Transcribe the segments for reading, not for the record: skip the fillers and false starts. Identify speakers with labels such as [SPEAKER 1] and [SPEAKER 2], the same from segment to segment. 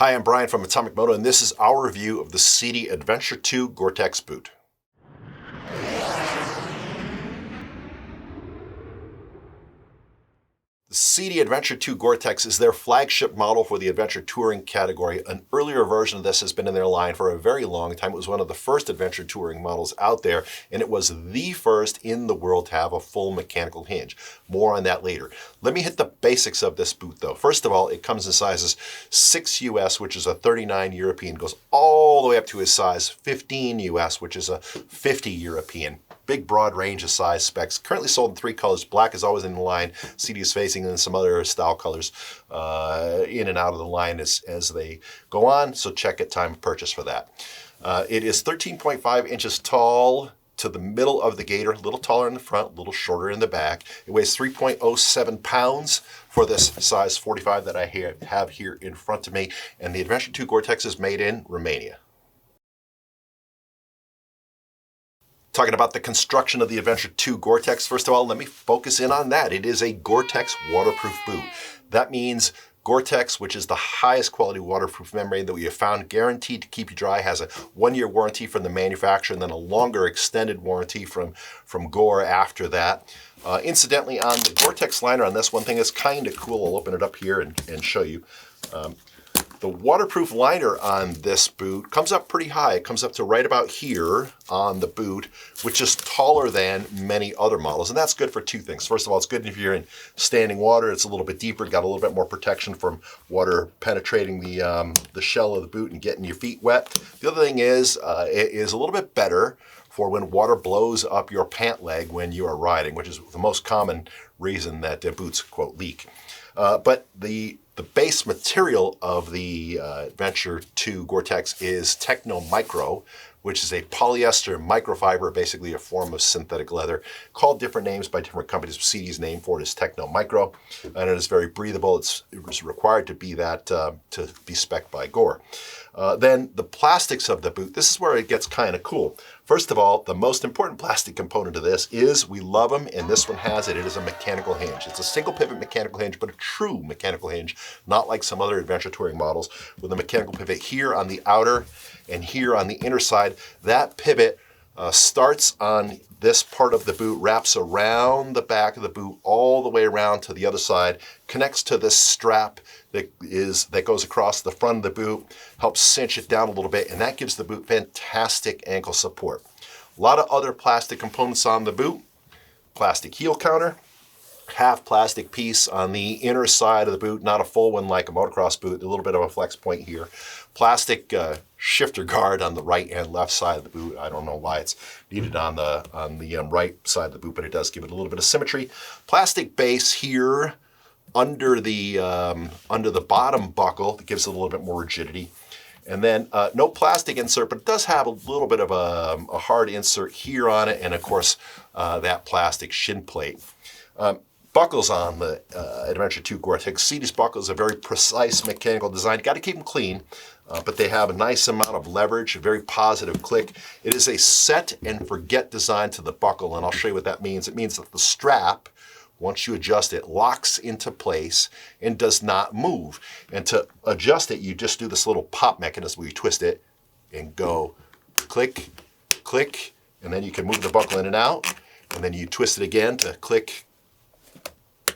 [SPEAKER 1] Hi, I'm Brian from Atomic-Moto, and this is our review of the Sidi Adventure 2 Gore-Tex boot. The Sidi Adventure 2 Gore-Tex is their flagship model for the adventure touring category. An earlier version of this has been in their line for a very long time. It was one of the first adventure touring models out there, and it was the first in the world to have a full mechanical hinge. More on that later. Let me hit the basics of this boot though. First of all, it comes in sizes 6 US, which is a 39 European, goes all the way up to a size 15 US, which is a 50 European. Big broad range of size specs. Currently sold in 3 colors. Black is always in the line. Sidi is facing in some other style colors in and out of the line as they go on. So check at time of purchase for that. It is 13.5 inches tall to the middle of the gaiter, a little taller in the front, a little shorter in the back. It weighs 3.07 pounds for this size 45 that I have here in front of me. And the Adventure 2 Gore-Tex is made in Romania. Talking about the construction of the Adventure 2 Gore-Tex, first of all, let me focus in on that. It is a Gore-Tex waterproof boot. That means Gore-Tex, which is the highest quality waterproof membrane that we have found, guaranteed to keep you dry, has a 1-year warranty from the manufacturer and then a longer extended warranty from Gore after that. Incidentally, on the Gore-Tex liner on this, one thing is kind of cool. I'll open it up here and show you. The waterproof liner on this boot comes up pretty high. It comes up to right about here on the boot, which is taller than many other models. And that's good for 2 things. First of all, it's good if you're in standing water. It's a little bit deeper, got a little bit more protection from water penetrating the shell of the boot and getting your feet wet. The other thing is, it is a little bit better for when water blows up your pant leg when you are riding, which is the most common reason that boots, quote, leak. But the base material of the Adventure 2 Gore-Tex is Atomic-Moto, which is a polyester microfiber, basically a form of synthetic leather, called different names by different companies. Sidi's name for it is Atomic-Moto, and it is very breathable. It was required to be that to be spec'd by Gore. Then the plastics of the boot, this is where it gets kind of cool. First of all, the most important plastic component of this is, we love them, and this one has it. It is a mechanical hinge. It's a single pivot mechanical hinge, but a true mechanical hinge, not like some other adventure touring models with a mechanical pivot here on the outer and here on the inner side. That pivot starts on this part of the boot, wraps around the back of the boot all the way around to the other side, connects to this strap that goes across the front of the boot, helps cinch it down a little bit, and that gives the boot fantastic ankle support. A lot of other plastic components on the boot. Plastic heel counter, half plastic piece on the inner side of the boot, not a full one like a motocross boot, a little bit of a flex point here. Plastic shifter guard on the right and left side of the boot. I don't know why it's needed on the right side of the boot, but it does give it a little bit of symmetry. Plastic base here under the bottom buckle that gives it a little bit more rigidity. And then no plastic insert, but it does have a little bit of a hard insert here on it, and of course that plastic shin plate. Buckles on the Adventure 2 Gore-Tex. Sidi's buckles are very precise mechanical design. Got to keep them clean, but they have a nice amount of leverage, a very positive click. It is a set and forget design to the buckle, and I'll show you what that means. It means that the strap, once you adjust it, locks into place and does not move. And to adjust it, you just do this little pop mechanism where you twist it and go click, click, and then you can move the buckle in and out, and then you twist it again to click,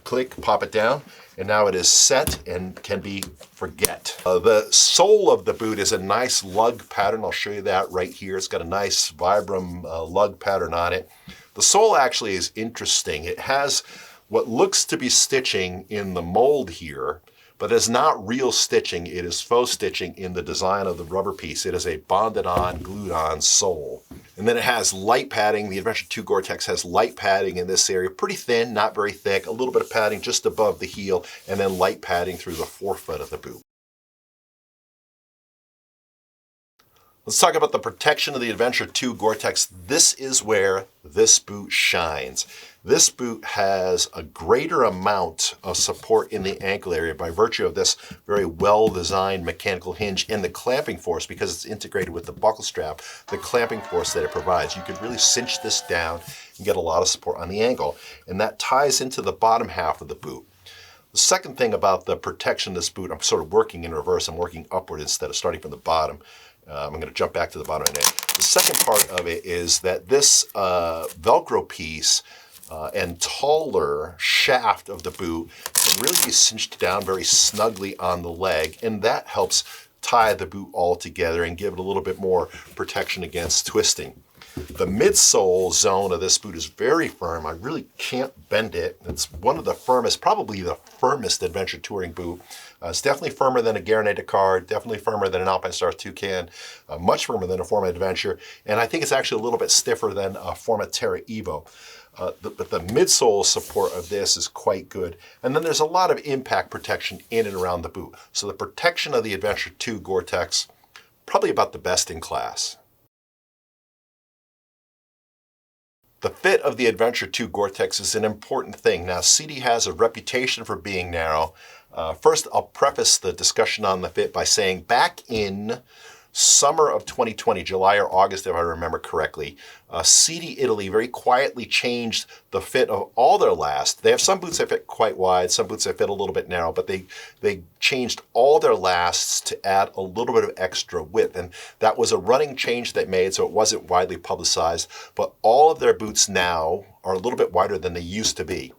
[SPEAKER 1] click, pop it down, and now it is set and can be forget. The sole of the boot is a nice lug pattern. I'll show you that right here. It's got a nice Vibram lug pattern on it. The sole actually is interesting. It has what looks to be stitching in the mold here, but it's not real stitching. It is faux stitching in the design of the rubber piece. It is a bonded on, glued on sole. And then it has light padding. The Adventure 2 Gore-Tex has light padding in this area, pretty thin, not very thick, a little bit of padding just above the heel, and then light padding through the forefoot of the boot. Let's talk about the protection of the Adventure 2 Gore-Tex. This is where this boot shines. This boot has a greater amount of support in the ankle area by virtue of this very well-designed mechanical hinge and the clamping force, because it's integrated with the buckle strap, the clamping force that it provides. You could really cinch this down and get a lot of support on the ankle, and that ties into the bottom half of the boot. The second thing about the protection of this boot, I'm sort of working in reverse. I'm working upward instead of starting from the bottom. I'm going to jump back to the bottom in a minute. The second part of it is that this Velcro piece and taller shaft of the boot can really be cinched down very snugly on the leg, and that helps tie the boot all together and give it a little bit more protection against twisting. The midsole zone of this boot is very firm. I really can't bend it. It's one of the firmest, probably the firmest adventure touring boot. It's definitely firmer than a Guaranteed Dakar, definitely firmer than an Alpinestars Toucan, much firmer than a Forma Adventure, and I think it's actually a little bit stiffer than a Forma Terra Evo. But the midsole support of this is quite good. And then there's a lot of impact protection in and around the boot. So the protection of the Adventure 2 Gore-Tex, probably about the best in class. The fit of the Adventure 2 Gore-Tex is an important thing. Now, Sidi has a reputation for being narrow. First, I'll preface the discussion on the fit by saying back in summer of 2020, July or August, if I remember correctly, Sidi Italy very quietly changed the fit of all their lasts. They have some boots that fit quite wide, some boots that fit a little bit narrow, but they changed all their lasts to add a little bit of extra width. And that was a running change they made, so it wasn't widely publicized. But all of their boots now are a little bit wider than they used to be.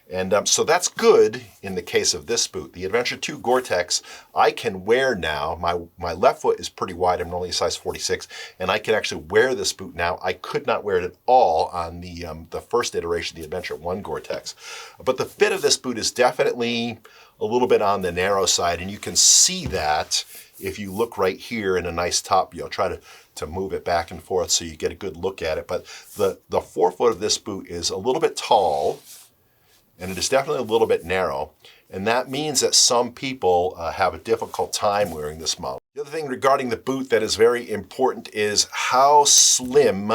[SPEAKER 1] And so that's good in the case of this boot. The Adventure 2 Gore-Tex I can wear now. My left foot is pretty wide. I'm only a size 46, and I can actually wear this boot now. I could not wear it at all on the first iteration, the Adventure 1 Gore-Tex. But the fit of this boot is definitely a little bit on the narrow side, and you can see that if you look right here in a nice top. You'll try to move it back and forth so you get a good look at it. But the forefoot of this boot is a little bit tall, and it is definitely a little bit narrow, and that means that some people have a difficult time wearing this model. The other thing regarding the boot that is very important is how slim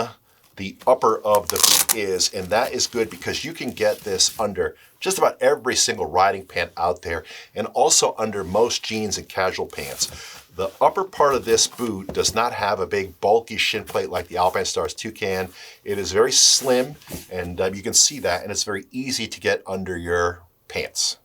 [SPEAKER 1] the upper of the boot is, and that is good because you can get this under just about every single riding pant out there, and also under most jeans and casual pants. The upper part of this boot does not have a big bulky shin plate like the Alpinestars Toucan. It is very slim, and you can see that, and it's very easy to get under your pants.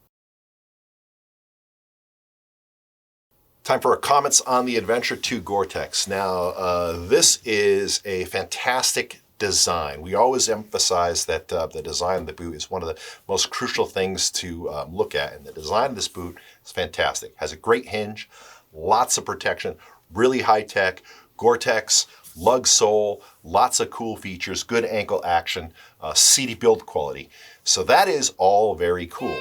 [SPEAKER 1] Time for our comments on the Adventure 2 Gore-Tex. Now, this is a fantastic design. We always emphasize that the design of the boot is one of the most crucial things to look at, and the design of this boot is fantastic. It has a great hinge, lots of protection, really high tech, Gore-Tex, lug sole, lots of cool features, good ankle action, Sidi build quality. So that is all very cool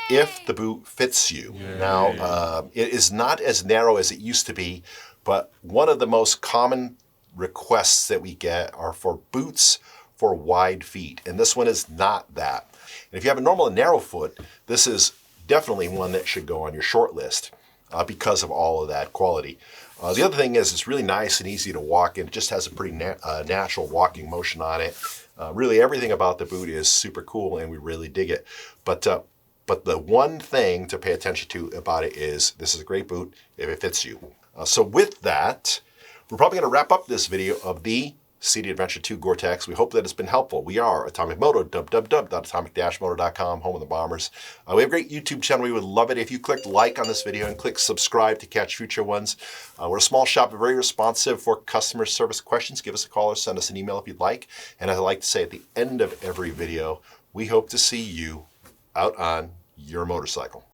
[SPEAKER 1] if the boot fits you. Yay. Now, it is not as narrow as it used to be, but one of the most common requests that we get are for boots for wide feet, and this one is not that. And if you have a normal and narrow foot, this is definitely one that should go on your short list. Because of all of that quality. The other thing is it's really nice and easy to walk in. It just has a pretty natural walking motion on it. Really everything about the boot is super cool, and we really dig it. But the one thing to pay attention to about it is this is a great boot if it fits you. So with that, we're probably going to wrap up this video of the Sidi Adventure 2 Gore-Tex. We hope that it's been helpful. We are Atomic-Moto, www.atomic-moto.com, home of the bombers. We have a great YouTube channel. We would love it if you clicked like on this video and click subscribe to catch future ones. We're a small shop, but very responsive for customer service questions. Give us a call or send us an email if you'd like. And as I like to say at the end of every video, we hope to see you out on your motorcycle.